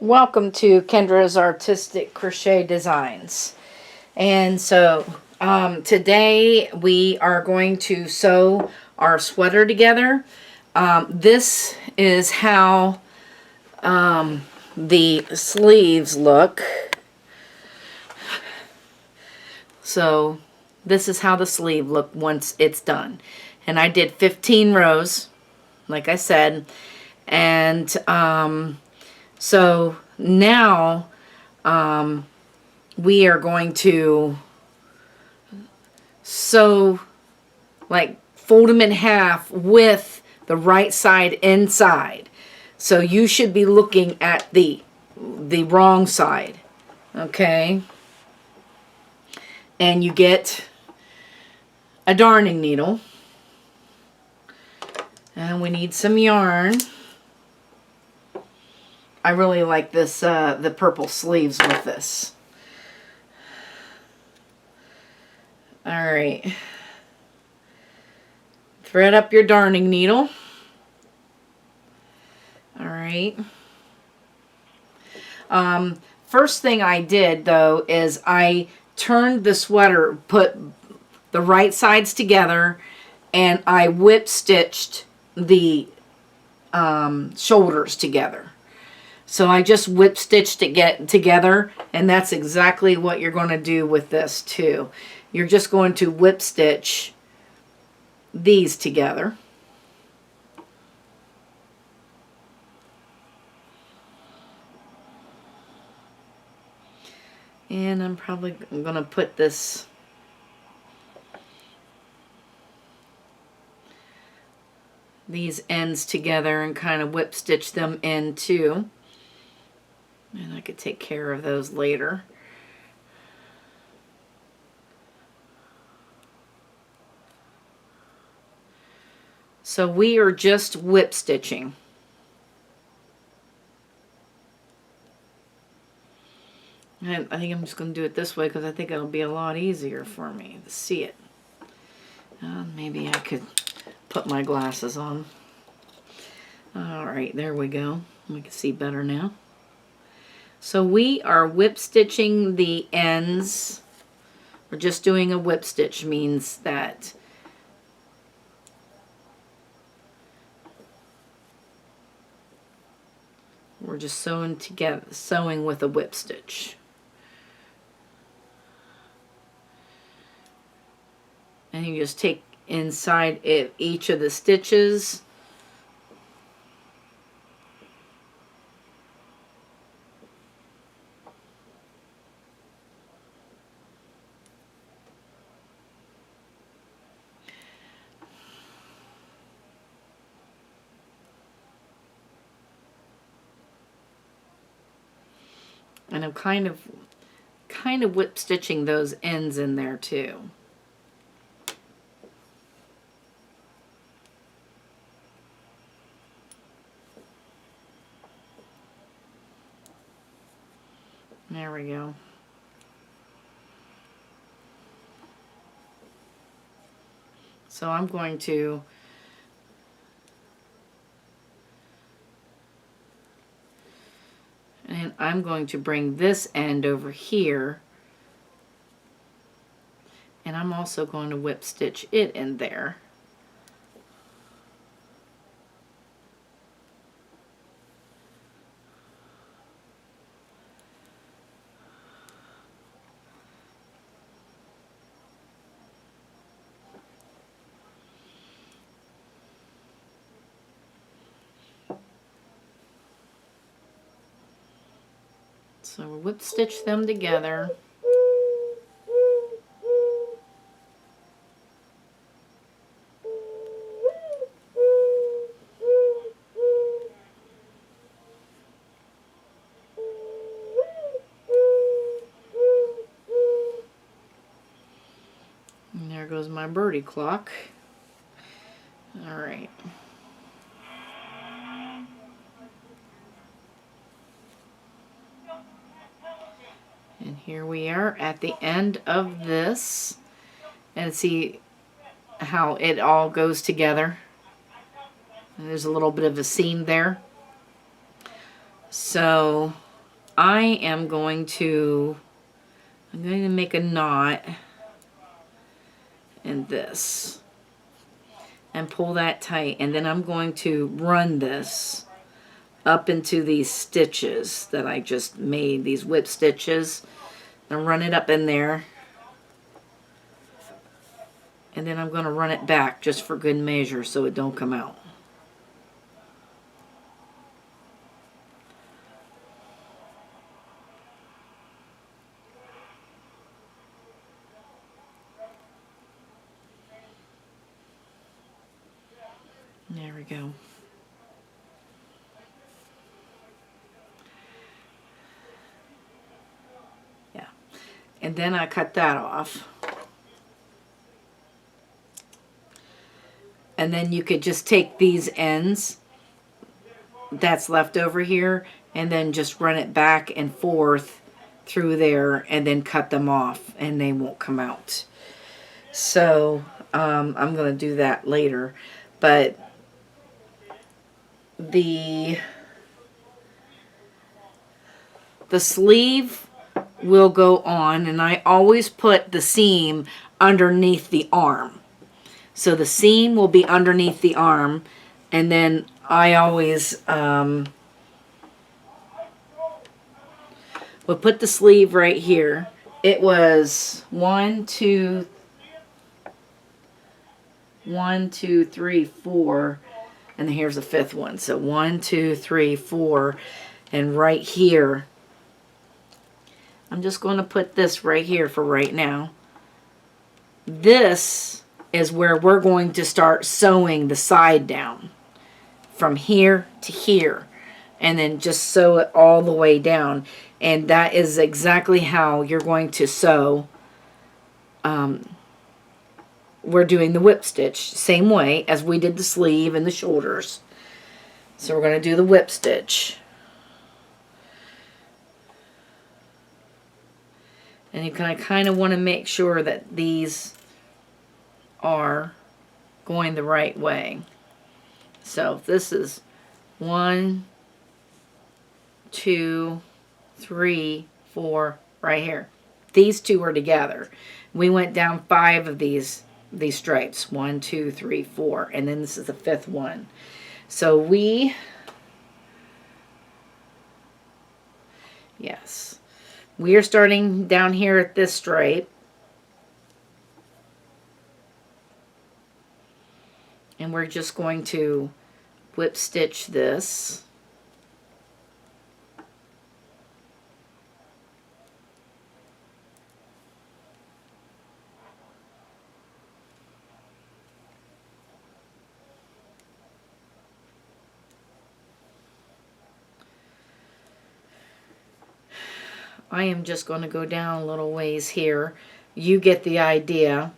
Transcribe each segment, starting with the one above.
Welcome to Kendra's Artistic Crochet Designs. And so today we are going to sew our sweater together. This is how the sleeves look. So this is how the sleeve look once it's done. And I did 15 rows, like I said. And so now we are going to sew, like fold them in half with the right side inside. So you should be looking at the wrong side, okay? And you get a darning needle. And we need some yarn. I really like this, the purple sleeves with this. Alright. Thread up your darning needle. Alright. First thing I did, though, is I turned the sweater, put the right sides together, and I whip stitched the shoulders together. So I just whip stitched it together, and that's exactly what you're going to do with this too. You're just going to whip stitch these together. And I'm probably going to put these ends together and kind of whip stitch them in too. And I could take care of those later. So we are just whip stitching. And I think I'm just going to do it this way because I think it'll be a lot easier for me to see it. Maybe I could put my glasses on. Alright, there we go. We can see better now. So we are whip stitching the ends. We're just doing a whip stitch, means that we're just sewing together, sewing with a whip stitch. And you just take inside each of the stitches. And I'm kind of whip stitching those ends in there too. There we go. So I'm going to bring this end over here, and I'm also going to whip stitch it in there. So we'll whip stitch them together. And there goes my birdie clock. All right. And here we are at the end of this. And see how it all goes together. And there's a little bit of a seam there. So I'm going to make a knot in this and pull that tight, and then I'm going to run this up into these stitches that I just made, these whip stitches, and run it up in there, and then I'm going to run it back just for good measure so it don't come out. There we go. Yeah. And then I cut that off. And then you could just take these ends that's left over here and then just run it back and forth through there and then cut them off and they won't come out. So I'm going to do that later. But the sleeve will go on, and I always put the seam underneath the arm. So the seam will be underneath the arm, and then I always would put the sleeve right here. It was 1, 2, 3, 4, and here's the fifth one. So 1, 2, 3, 4, and right here, I'm just going to put this right here for right now. This is where we're going to start sewing the side down from here to here, and then just sew it all the way down. And that is exactly how you're going to sew. We're doing the whip stitch same way as we did the sleeve and the shoulders. So we're going to do the whip stitch. And you kind of want to make sure that these are going the right way. So this is 1, 2, 3, 4 right here. These two are together. We went down 5 of these stripes. 1, 2, 3, 4, and then this is the 5th one. So we are starting down here at this stripe, and we're just going to whip stitch this. I am just going to go down a little ways here. You get the idea.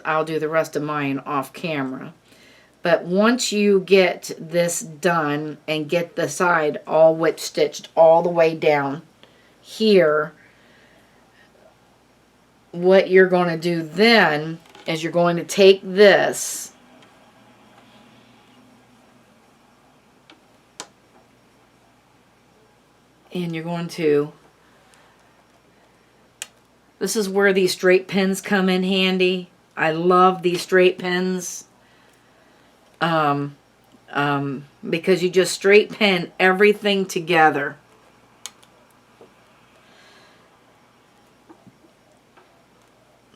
I'll do the rest of mine off camera. But once you get this done and get the side all whip stitched all the way down here, what you're going to do then is you're going to take this and you're going to, this is where these straight pins come in handy. I love these straight pins because you just straight pin everything together.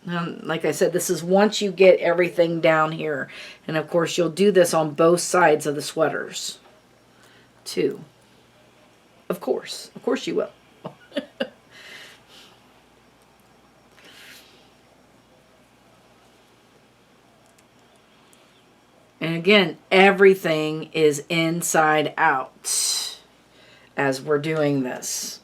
Like I said, this is once you get everything down here. And of course you'll do this on both sides of the sweaters too. Of course you will. And again, everything is inside out as we're doing this.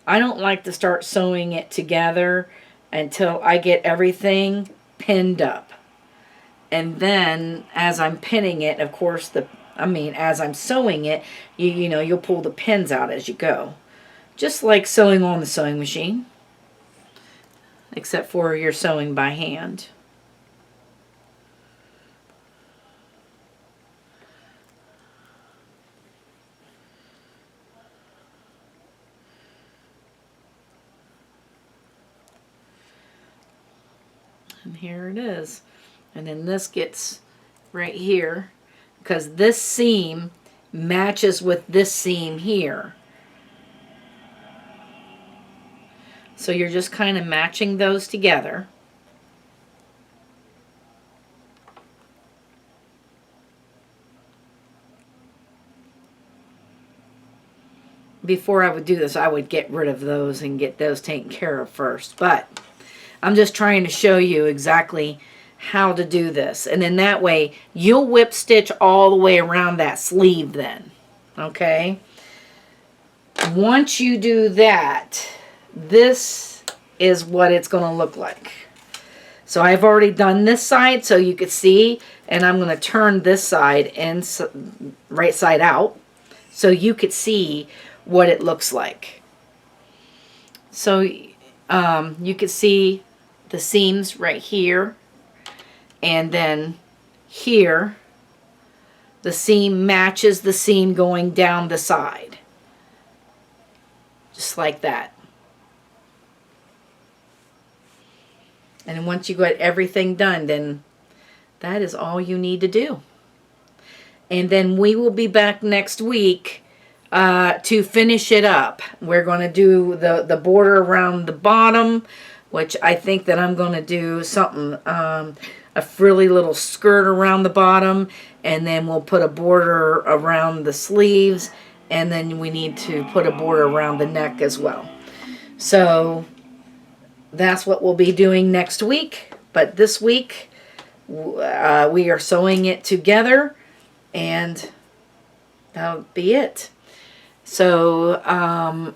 I don't like to start sewing it together until I get everything pinned up. And then as I'm pinning it, of course, as I'm sewing it, you know, you'll pull the pins out as you go. Just like sewing on the sewing machine. except for you're sewing by hand. And here it is. And then this gets right here, because this seam matches with this seam here. So you're just kind of matching those together. Before I would do this, I would get rid of those and get those taken care of first. But I'm just trying to show you exactly how to do this. And then that way, you'll whip stitch all the way around that sleeve then. Okay? Once you do that, this is what it's going to look like. So I've already done this side so you could see, and I'm going to turn this side and right side out so you could see what it looks like. So you could see the seams right here, and then here the seam matches the seam going down the side, just like that. And once you got everything done, then that is all you need to do. And then we will be back next week to finish it up. We're going to do the border around the bottom, which I think that I'm going to do something, a frilly little skirt around the bottom, and then we'll put a border around the sleeves, and then we need to put a border around the neck as well. So that's what we'll be doing next week. But this week we are sewing it together, and that'll be it. So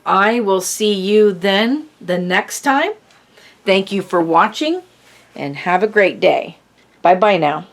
I will see you then the next time. Thank you for watching, and have a great day. Bye-bye now.